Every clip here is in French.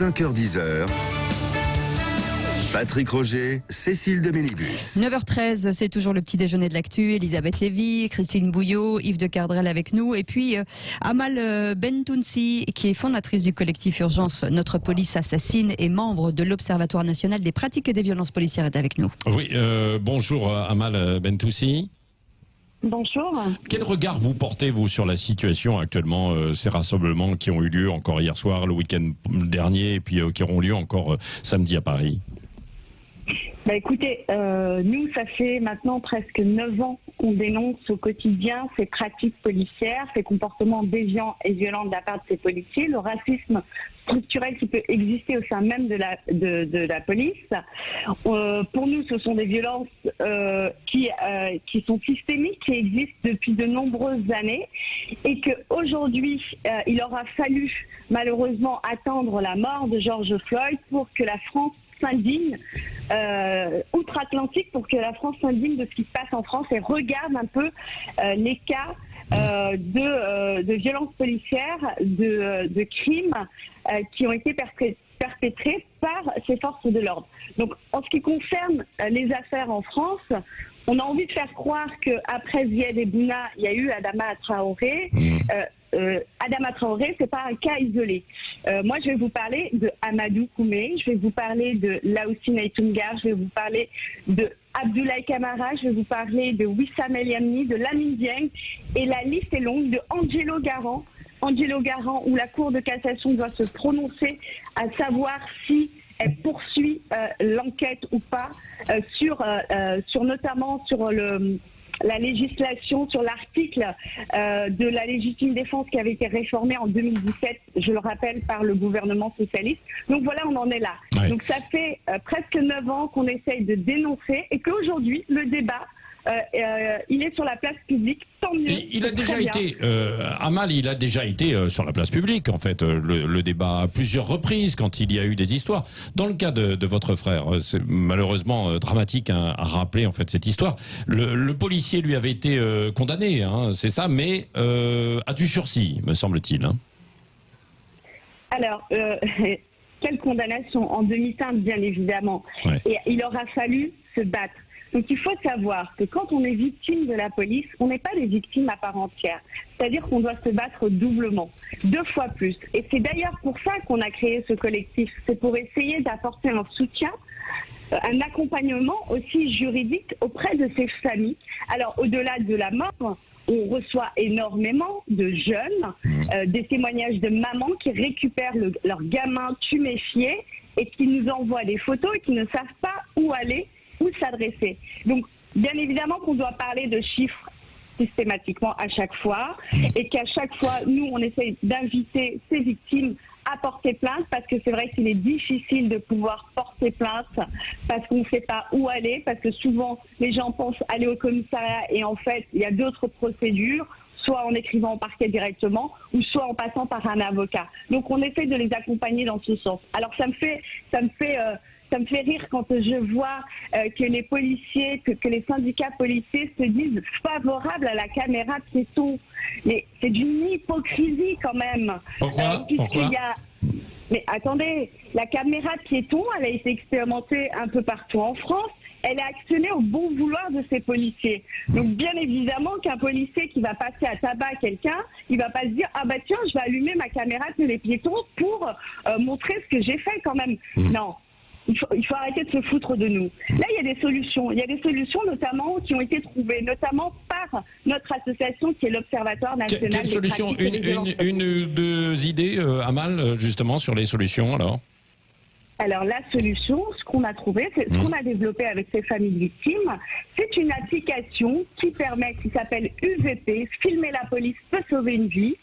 5h-10h. Patrick Roger, Cécile de Ménibus. 9h13, c'est toujours le petit déjeuner de l'actu. Elisabeth Lévy, Christine Bouillot, Yves de Cardrel avec nous. Et puis Amal Bentounsi, qui est fondatrice du collectif Urgence Notre Police Assassine et membre de l'Observatoire National des Pratiques et des Violences Policières, est avec nous. Oui, bonjour Amal Bentounsi. Bonjour. Quel regard vous portez, vous, sur la situation actuellement, ces rassemblements qui ont eu lieu encore hier soir, le week-end dernier, et puis qui auront lieu encore samedi à Paris? Écoutez, nous, ça fait maintenant presque 9 ans qu'on dénonce au quotidien ces pratiques policières, ces comportements déviants et violents de la part de ces policiers, le racisme structurel qui peut exister au sein même de la police. Pour nous, ce sont des violences qui sont systémiques, qui existent depuis de nombreuses années, et qu'aujourd'hui, il aura fallu malheureusement attendre la mort de George Floyd pour que la France s'indigne, outre-Atlantique, pour que la France s'indigne de ce qui se passe en France et regarde un peu les cas de violences policières, de crimes qui ont été perpétrés par ces forces de l'ordre. Donc, en ce qui concerne les affaires en France, on a envie de faire croire qu'après Ziad et Bouna, il y a eu Adama Traoré. Adama Traoré, c'est pas un cas isolé. Moi, je vais vous parler de Amadou Koumé, je vais vous parler de Laouci Naïtoungar, je vais vous parler de Abdoulaye Kamara, je vais vous parler de Wissam El Yamni, de Lamine Dieng, et la liste est longue, de Angelo Garant. Angelo Garant, où la Cour de cassation doit se prononcer à savoir si elle poursuit l'enquête ou pas notamment sur la législation, sur l'article de la légitime défense qui avait été réformé en 2017, je le rappelle, par le gouvernement socialiste. Donc voilà, on en est là. Ouais. Donc ça fait presque 9 ans qu'on essaye de dénoncer et qu'aujourd'hui, le débat, il est sur la place publique, tant mieux. Et il a déjà été, Amal, il a déjà été sur la place publique, en fait, le débat à plusieurs reprises quand il y a eu des histoires. Dans le cas de votre frère, c'est malheureusement dramatique à rappeler, en fait, cette histoire. Le policier lui avait été condamné, hein, c'est ça, mais à du sursis, me semble-t-il. Hein. Alors, quelle condamnation en demi-teinte, bien évidemment. Ouais. Et il aura fallu se battre. Donc il faut savoir que quand on est victime de la police, on n'est pas des victimes à part entière. C'est-à-dire qu'on doit se battre doublement, 2 fois plus. Et c'est d'ailleurs pour ça qu'on a créé ce collectif. C'est pour essayer d'apporter un soutien, un accompagnement aussi juridique auprès de ces familles. Alors au-delà de la mort, on reçoit énormément de jeunes, des témoignages de mamans qui récupèrent leurs gamins tuméfiés et qui nous envoient des photos et qui ne savent pas où aller, où s'adresser. Donc, bien évidemment qu'on doit parler de chiffres systématiquement à chaque fois et qu'à chaque fois, nous, on essaie d'inviter ces victimes à porter plainte parce que c'est vrai qu'il est difficile de pouvoir porter plainte parce qu'on ne sait pas où aller, parce que souvent, les gens pensent aller au commissariat et en fait, il y a d'autres procédures, soit en écrivant au parquet directement ou soit en passant par un avocat. Donc, on essaie de les accompagner dans ce sens. Alors, ça me fait rire quand je vois que les policiers, que les syndicats policiers se disent favorables à la caméra piéton. Mais c'est d'une hypocrisie quand même. Pourquoi Mais attendez, la caméra piéton, elle a été expérimentée un peu partout en France. Elle est actionnée au bon vouloir de ces policiers. Donc bien évidemment qu'un policier qui va passer à tabac quelqu'un, il va pas se dire « Ah bah tiens, je vais allumer ma caméra de les piétons pour montrer ce que j'ai fait quand même. » Non. Il faut arrêter de se foutre de nous. Là, il y a des solutions. Il y a des solutions notamment qui ont été trouvées, notamment par notre association qui est l'Observatoire National des solution Pratiques et des Violences Policières. Une ou deux idées, Amal, justement, sur les solutions, alors? Alors, la solution, ce qu'on a trouvé, c'est ce qu'on a développé avec ces familles victimes, c'est une application qui s'appelle UVP, Filmer la police peut sauver une vie.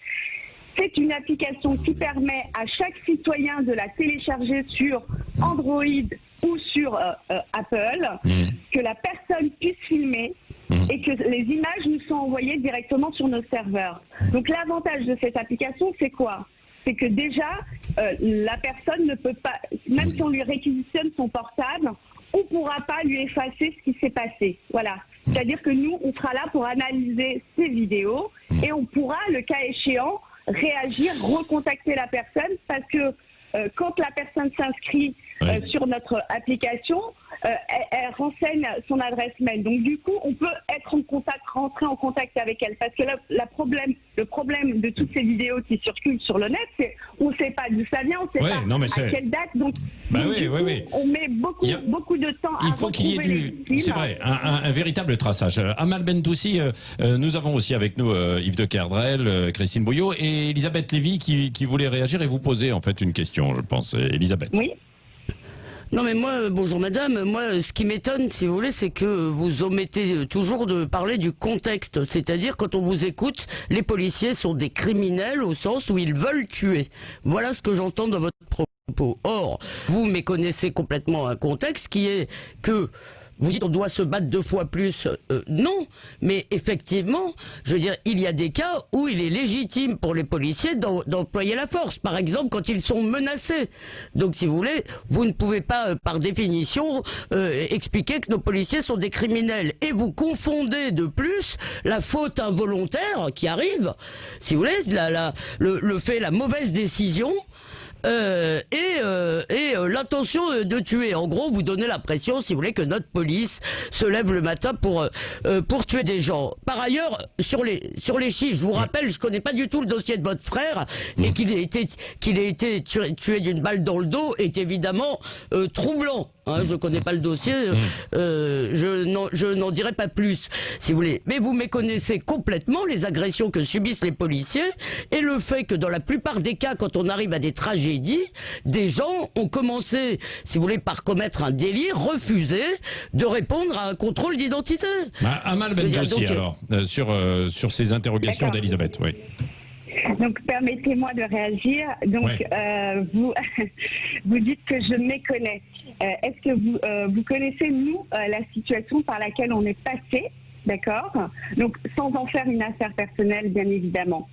C'est une application qui permet à chaque citoyen de la télécharger sur Android ou sur Apple, que la personne puisse filmer et que les images nous sont envoyées directement sur nos serveurs. Donc l'avantage de cette application, c'est quoi? C'est que déjà, la personne ne peut pas, même si on lui réquisitionne son portable, on ne pourra pas lui effacer ce qui s'est passé. Voilà. C'est-à-dire que nous, on sera là pour analyser ces vidéos et on pourra, le cas échéant, réagir, recontacter la personne parce que quand la personne s'inscrit sur notre application, elle renseigne son adresse mail. Donc du coup, on peut être en contact, rentrer en contact avec elle. Parce que le problème de toutes ces vidéos qui circulent sur le net, c'est on ne sait pas d'où ça vient, on ne sait pas à quelle date. Donc, on met beaucoup de temps à retrouver les victimes. C'est vrai, un véritable traçage. Amal Bentoussi, nous avons aussi avec nous Yves de Kerdrel, Christine Bouillot et Elisabeth Lévy qui voulait réagir et vous poser en fait une question, je pense. Elisabeth. Oui. Non mais moi, bonjour madame, moi ce qui m'étonne si vous voulez c'est que vous omettez toujours de parler du contexte, c'est-à-dire quand on vous écoute, les policiers sont des criminels au sens où ils veulent tuer. Voilà ce que j'entends dans votre propos. Or, vous méconnaissez complètement un contexte qui est que vous dites on doit se battre 2 fois plus. Non, mais effectivement, je veux dire, il y a des cas où il est légitime pour les policiers d'employer la force. Par exemple, quand ils sont menacés. Donc, si vous voulez, vous ne pouvez pas, par définition, expliquer que nos policiers sont des criminels. Et vous confondez de plus la faute involontaire qui arrive, si vous voulez, la mauvaise décision. L'intention de tuer. En gros, vous donnez l'impression, si vous voulez, que notre police se lève le matin pour tuer des gens. Par ailleurs, sur les chiffres, je vous rappelle, je connais pas du tout le dossier de votre frère et qu'il ait été tué d'une balle dans le dos est évidemment troublant. Hein, je connais pas le dossier, je n'en dirai pas plus, si vous voulez. Mais vous méconnaissez complètement les agressions que subissent les policiers et le fait que dans la plupart des cas, quand on arrive à des tragédies, des gens ont commencé, si vous voulez, par commettre un délit, refuser de répondre à un contrôle d'identité. Amal Bentoussi, alors, sur ces interrogations d'Elisabeth, oui. Donc, permettez-moi de réagir. Donc, vous dites que je méconnais. Est-ce que vous connaissez, nous, la situation par laquelle on est passé, d'accord? Donc, sans en faire une affaire personnelle, bien évidemment.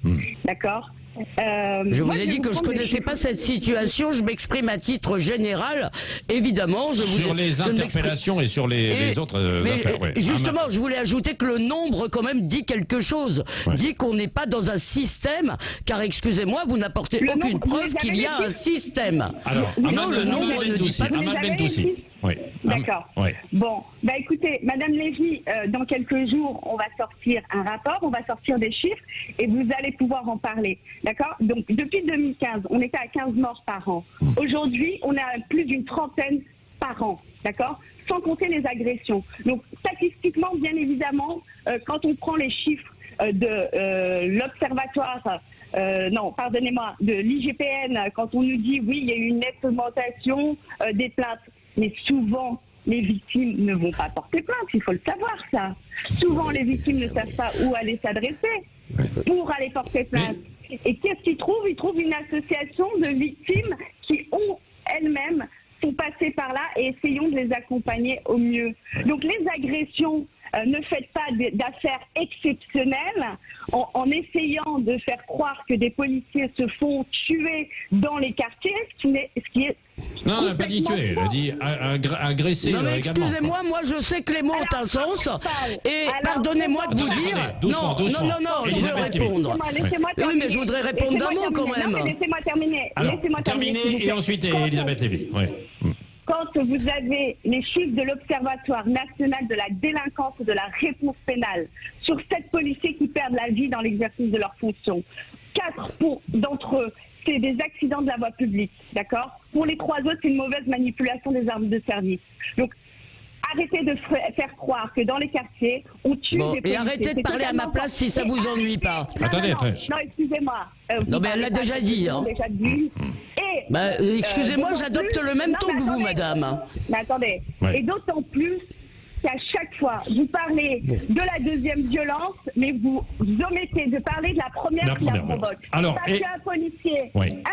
D'accord? Je vous ai dit que je connaissais pas cette situation, je m'exprime à titre général, évidemment. Sur les interpellations et sur les autres affaires. Ouais. Justement, je voulais ajouter que le nombre quand même dit quelque chose, dit qu'on n'est pas dans un système, car excusez-moi, vous n'apportez aucune preuve qu'il y a un système. Alors, le nombre ne dit pas. Amal Bentoussi. Oui. D'accord. Oui. Bon, écoutez, Madame Lévy, dans quelques jours, on va sortir un rapport, on va sortir des chiffres et vous allez pouvoir en parler. D'accord? Donc, depuis 2015, on était à 15 morts par an. Aujourd'hui, on est à plus d'une trentaine par an. D'accord? Sans compter les agressions. Donc, statistiquement, bien évidemment, quand on prend les chiffres de l'Observatoire de l'IGPN, quand on nous dit oui, il y a eu une nette augmentation des plaintes, mais souvent les victimes ne vont pas porter plainte, il faut le savoir ça. Souvent les victimes ne savent pas où aller s'adresser pour aller porter plainte. Et qu'est-ce qu'ils trouvent? Ils trouvent une association de victimes qui ont elles-mêmes sont passées par là et essayons de les accompagner au mieux. Donc les agressions, ne faites pas d'affaires exceptionnelles en essayant de faire croire que des policiers se font tuer dans les quartiers, ce qui est non, elle n'a pas dit tuer, elle a dit agresser. Non mais également. excusez-moi, moi je sais que les mots ont un sens et pardonnez-moi de vous dire... Doucement, je veux répondre. Oui, mais je voudrais répondre d'un mot quand même. Laissez-moi terminer. Alors, terminer et ensuite Elisabeth Lévy. Oui. Quand vous avez les chiffres de l'Observatoire national de la délinquance et de la réponse pénale sur 7 policiers qui perdent la vie dans l'exercice de leurs fonctions, 4 d'entre eux, c'est des accidents de la voie publique, d'accord? Pour les 3 autres, c'est une mauvaise manipulation des armes de service. Donc, arrêtez de faire croire que dans les quartiers, on tue des policiers. Et arrêtez de parler à ma place si ça vous ennuie pas. Attendez. Non, excusez-moi. Non, mais elle l'a déjà dit. Hein. Excusez-moi, j'adopte le même ton que vous, madame. Mais attendez. Ouais. Et d'autant plus qu'à chaque fois, vous parlez de la deuxième violence, mais vous omettez de parler de la première qui la provoque. Parce qu'un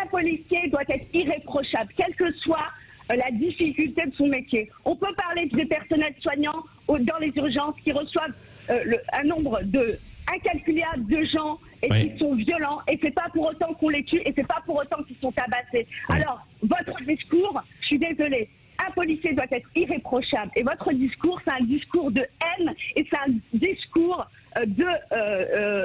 policier doit être irréprochable, quelle que soit la difficulté de son métier. On peut parler des personnels soignants dans les urgences qui reçoivent un nombre incalculable de gens et qui sont violents, et c'est pas pour autant qu'on les tue, et c'est pas pour autant qu'ils sont tabassés. Alors, votre discours, je suis désolée, un policier doit être irréprochable, et votre discours, c'est un discours de haine, et c'est un discours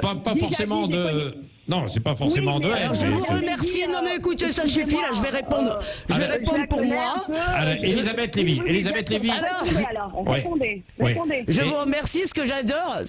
pas forcément de... Non, c'est pas forcément Oui, de mais haine. Alors, je mais vous c'est- remercie. Non, mais écoutez, ça suffit. Là, je vais répondre. Je vais répondre pour moi. Alors, Elisabeth Lévy. Elisabeth Lévy. Alors, Ouais. répondez. Ouais. Répondez. Je Et- vous remercie. Ce que j'adore,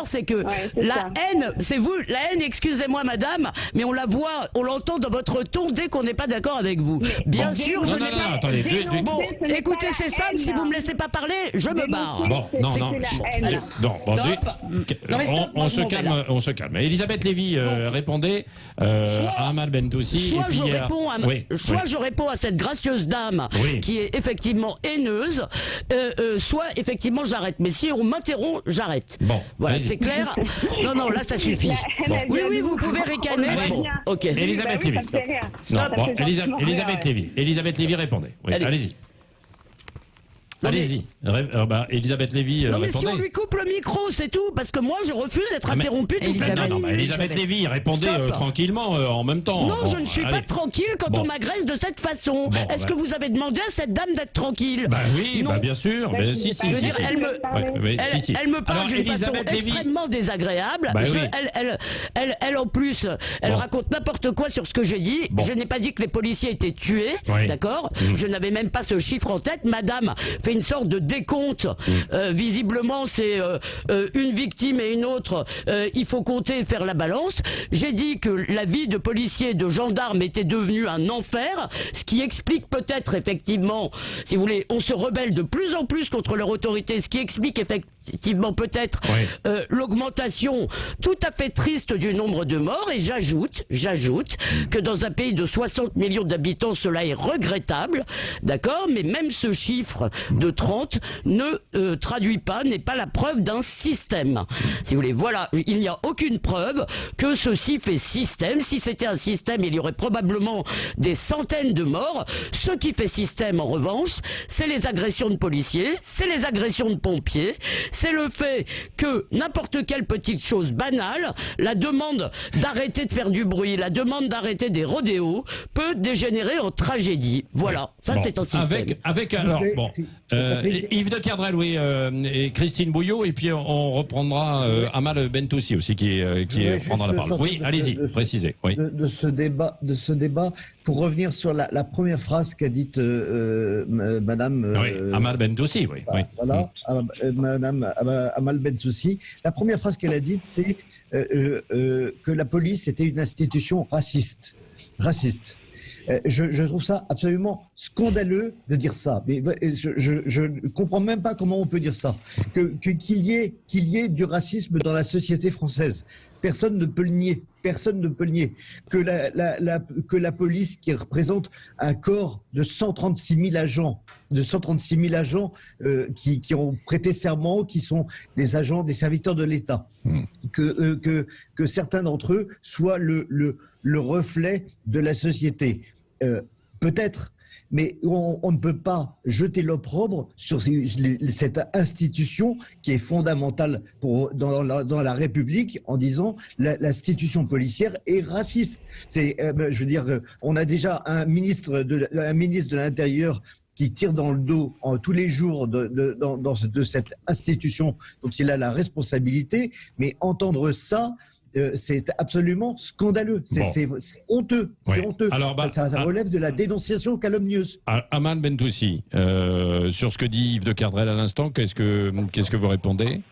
c'est que Ouais, c'est la ça. haine, c'est vous, la haine, excusez-moi madame, mais on la voit, on l'entend dans votre ton dès qu'on n'est pas d'accord avec vous. Bien Bon. sûr, Non, je non, n'ai non, pas... attendez. Bon, Ce n'est écoutez, pas c'est la simple, si haine. vous me laissez pas parler, je me barre. Bon, non, C'est non. la haine. Allez. Non, bon, Non, mais stop, moi, on je se m'en vais calme, là. on se calme. Elisabeth Lévy, répondez à Amal Bentoussi. Soit et puis, je réponds à, oui, soit oui. je réponds à cette gracieuse dame Oui. qui est effectivement haineuse, soit effectivement j'arrête. Mais si on m'interrompt, j'arrête. Bon, Voilà, vas-y. c'est clair. Non, non, là ça suffit. La haine, elle Oui, vient oui, d'où vous pouvez ricaner. Allez. Bon, ok. Elisabeth Oui, Lévy. ça me fait rire. Non, Ça bon, fait gentiment rire, Elisabeth ouais. Lévy. Elisabeth Lévy, répondez. Oui, Allez. allez-y. Non, mais- Allez-y. Elisabeth Lévy, Non, mais si répondez. on lui coupe le micro, c'est tout, parce que moi je refuse d'être Ah, mais- interrompu toute la Elisabeth. Non, nuit. mais Elisabeth Lévy, répondez Stop. tranquillement en même temps. Non, Bon, je ne suis pas allez. tranquille quand Bon. on m'agresse de cette façon. Bon, Est-ce bah. que vous avez demandé à cette dame d'être tranquille? Bah oui, Non. bah bien sûr. Bah, Mais je si, sais si, pas. Je veux si, dire, si. elle me, Ouais, elle, si, si. elle me parle Alors, d'une façon Elisabeth Lévy. extrêmement désagréable. Bah oui. Elle, en plus, elle Bon. raconte n'importe quoi sur ce que j'ai dit. Bon. Je n'ai pas dit que les policiers étaient tués, Oui. d'accord? Je n'avais même pas ce chiffre en tête. Madame fait une sorte de décompte. Visiblement, c'est une victime et une autre. Il faut compter et faire la balance. J'ai dit que la vie de policier, de gendarme était devenue un enfer, ce qui explique peut-être effectivement, si vous voulez, on se rebelle de plus en plus contre leur autorité, ce qui explique effectivement peut-être Oui. l'augmentation tout à fait triste du nombre de morts. Et j'ajoute que dans un pays de 60 millions d'habitants, cela est regrettable, d'accord, mais même ce chiffre de 30 ne traduit pas, n'est pas la preuve d'un système. Si vous voulez, voilà, il n'y a aucune preuve que ceci fait système. Si c'était un système, il y aurait probablement des centaines de morts. Ce qui fait système, en revanche, c'est les agressions de policiers, c'est les agressions de pompiers, c'est le fait que n'importe quelle petite chose banale, la demande d'arrêter de faire du bruit, la demande d'arrêter des rodéos, peut dégénérer en tragédie. Voilà, ça Bon, c'est un système. Avec alors, plaît, bon, si- Yves de Kerdrel, oui, et Christine Bouillot, et puis on reprendra Amal Bentoussi aussi, qui voudrais prendra la juste parole. sortir Oui, de allez-y, ce- précisez. Oui. de ce débat, pour revenir sur la première phrase qu'a dite Madame. Oui, Amal Bentoussi, oui. oui. Voilà, Madame Amal Bentoussi. La première phrase qu'elle a dite, c'est que la police était une institution raciste. Je trouve ça absolument scandaleux de dire ça. Mais je ne comprends même pas comment on peut dire ça. Qu'il y ait du racisme dans la société française. Personne ne peut le nier. Personne ne peut le nier. Que la police, qui représente un corps de 136 000 agents, qui ont prêté serment, qui sont des agents, des serviteurs de l'État, que certains d'entre eux soient le reflet de la société. Peut-être, mais on ne peut pas jeter l'opprobre sur cette institution qui est fondamentale dans la République en disant l'institution policière est raciste. Je veux dire, on a déjà un ministre de l'Intérieur qui tire dans le dos tous les jours de cette institution dont il a la responsabilité, mais entendre ça, c'est absolument scandaleux, c'est honteux, Oui. c'est honteux. Alors, Ça relève de la dénonciation calomnieuse. Amal Bentoussi, sur ce que dit Yves de Kerdrel à l'instant, qu'est-ce que vous répondez?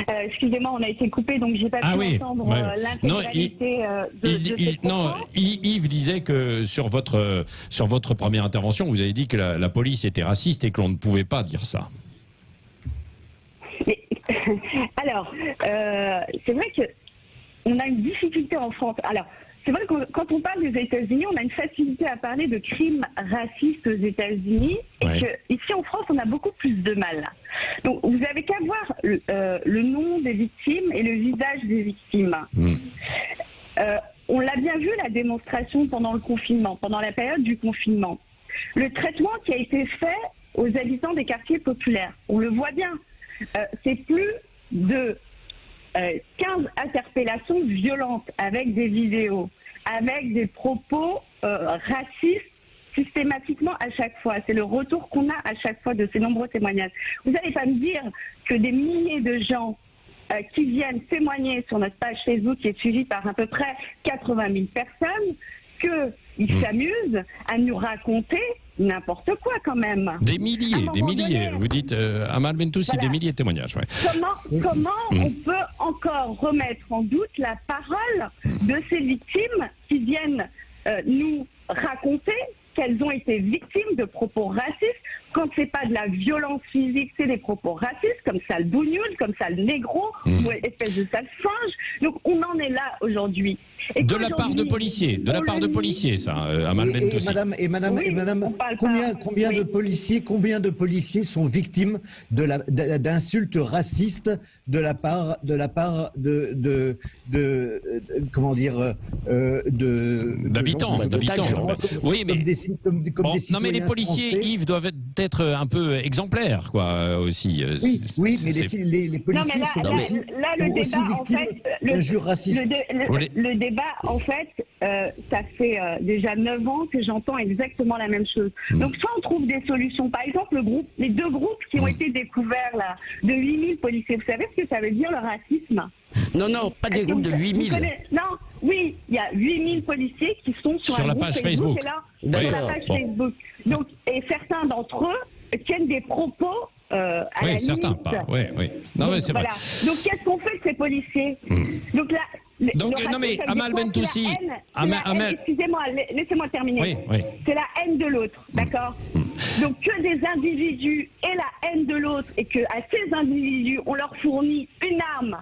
Excusez-moi, on a été coupé, donc j'ai pas pu entendre l'intégralité de ces non, propos. Yves disait que sur votre première intervention, vous avez dit que la police était raciste et que l'on ne pouvait pas dire ça. Mais, alors, c'est vrai que on a une difficulté en France. Alors, c'est vrai que quand on parle des États-Unis, on a une facilité à parler de crimes racistes aux États-Unis, et Ouais. que ici en France, on a beaucoup plus de mal. Donc, vous avez qu'à voir le nom des victimes et le visage des victimes. On l'a bien vu, la démonstration pendant le confinement, pendant la période du confinement. Le traitement qui a été fait aux habitants des quartiers populaires, on le voit bien. C'est plus de 15 interpellations violentes avec des vidéos, avec des propos racistes systématiquement à chaque fois. C'est le retour qu'on a à chaque fois de ces nombreux témoignages. Vous n'allez pas me dire que des milliers de gens qui viennent témoigner sur notre page Facebook qui est suivie par à peu près 80 000 personnes, qu'ils s'amusent à nous raconter n'importe quoi quand même. Des milliers. Donné, Vous dites, Amal Bentoussi, voilà. des milliers de témoignages. Ouais. Comment on peut encore remettre en doute la parole de ces victimes qui viennent nous raconter qu'elles ont été victimes de propos racistes, quand c'est pas de la violence physique, c'est des propos racistes, comme sale bougnoule, comme sale négro, ou espèce de sale singe. Donc on en est là aujourd'hui. De la part de policiers, ça, Amal Bentoussi. Madame, combien de policiers sont victimes d'insultes racistes de la part d'habitants. Oui, mais non, mais les policiers, français. Yves, doivent être un peu exemplaires, quoi, aussi. Oui, mais les policiers non, mais là, sont le aussi débat, en victimes fait, d'injures racistes. le débat, en fait, ça fait déjà 9 ans que j'entends exactement la même chose. Donc, soit on trouve des solutions. Par exemple, les 2 groupes qui ont été découverts, là, de 8000 policiers. Vous savez ce que ça veut dire, le racisme? Non, pas des groupes de 8000. Non, oui, il y a 8000 policiers qui sont sur un la groupe page Facebook. Et là, sur la page Facebook. Donc, et certains d'entre eux tiennent des propos à la limite. Certains pas. Oui. Non, mais c'est vrai. Donc, qu'est-ce qu'on fait de ces policiers? Donc là. Non, mais Amal Bentoussi, excusez-moi, laissez-moi terminer. Oui. C'est la haine de l'autre, d'accord? Donc que des individus aient la haine de l'autre et que à ces individus on leur fournit une arme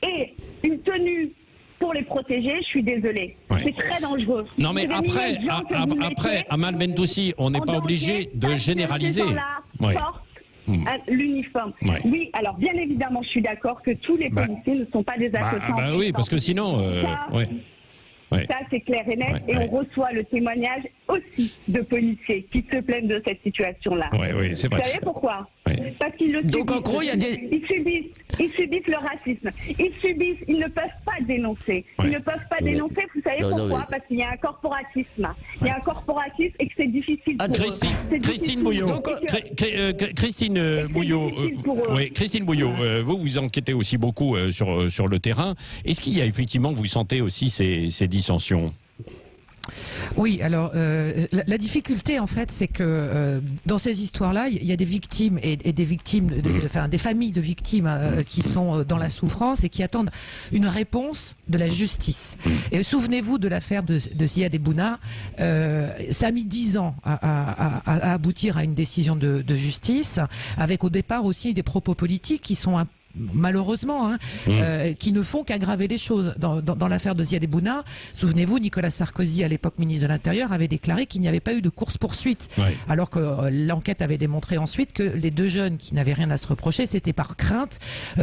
et une tenue pour les protéger, je suis désolée. Ouais. C'est très dangereux. Non, mais après, Amal Bentoussi, on n'est pas obligé de généraliser. L'uniforme. Ouais. Oui, alors bien évidemment, je suis d'accord que tous les policiers ne sont pas des assassins. Oui, parce que sinon... Ça, c'est clair et net. On reçoit le témoignage aussi de policiers qui se plaignent de cette situation-là. Oui, c'est vrai. Vous savez pourquoi? Parce qu'ils le subissent. Donc, en gros, il y a Ils subissent le racisme. Ils ne peuvent pas dénoncer. Ils ne peuvent pas dénoncer. Vous savez pourquoi? Parce qu'il y a un corporatisme. Il y a un corporatisme et que c'est difficile pour eux. Christine Bouillot. Christine Bouillot, vous enquêtez aussi beaucoup sur le terrain. Est-ce qu'il y a effectivement, vous sentez aussi ces dissensions? Oui, alors la difficulté en fait, c'est que dans ces histoires-là, il y a des victimes et des victimes, des familles de victimes qui sont dans la souffrance et qui attendent une réponse de la justice. Et souvenez-vous de l'affaire de Ziad Ebouna, ça a mis 10 ans à aboutir à une décision de justice, avec au départ aussi des propos politiques qui sont malheureusement, qui ne font qu'aggraver les choses. Dans l'affaire de Ziad Ebouna, souvenez-vous, Nicolas Sarkozy, à l'époque ministre de l'Intérieur, avait déclaré qu'il n'y avait pas eu de course-poursuite. Alors que l'enquête avait démontré ensuite que les 2 jeunes qui n'avaient rien à se reprocher, c'était par crainte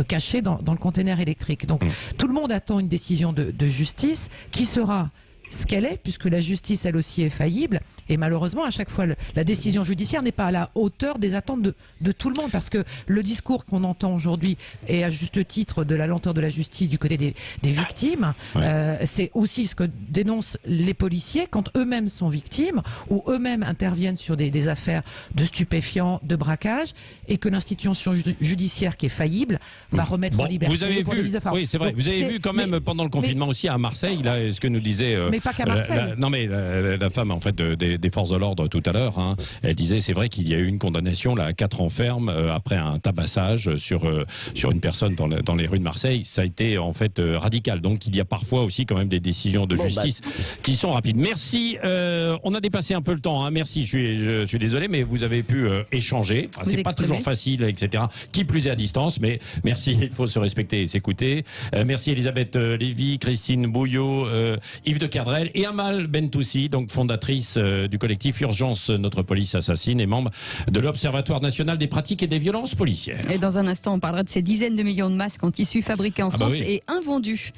cachée dans le container électrique. Donc tout le monde attend une décision de justice qui sera ce qu'elle est, puisque la justice, elle aussi, est faillible. Et malheureusement, à chaque fois, la décision judiciaire n'est pas à la hauteur des attentes de tout le monde, parce que le discours qu'on entend aujourd'hui est à juste titre de la lenteur de la justice du côté des victimes. C'est aussi ce que dénoncent les policiers quand eux-mêmes sont victimes ou eux-mêmes interviennent sur des affaires de stupéfiants, de braquage, et que l'institution judiciaire qui est faillible va remettre en liberté. Vous avez vu, oui, c'est vrai. Vous avez vu quand même pendant le confinement aussi à Marseille, là, ce que nous disait. Mais pas qu'à Marseille. La femme en fait des forces de l'ordre tout à l'heure, elle disait c'est vrai qu'il y a eu une condamnation là à 4 ans ferme après un tabassage sur une personne dans les rues de Marseille. Ça a été en fait radical. Donc il y a parfois aussi quand même des décisions de justice qui sont rapides. Merci. On a dépassé un peu le temps. Merci. Je suis désolé, mais vous avez pu échanger. C'est pas toujours facile, etc. Qui plus est à distance, mais merci. Il faut se respecter et s'écouter. Merci Elisabeth Lévy, Christine Bouillot, Yves de Kerdrel et Amal Bentoussi, donc fondatrice du collectif Urgence Notre Police Assassine et membre de l'Observatoire national des pratiques et des violences policières. Et dans un instant, on parlera de ces dizaines de millions de masques en tissu fabriqués en France et invendus.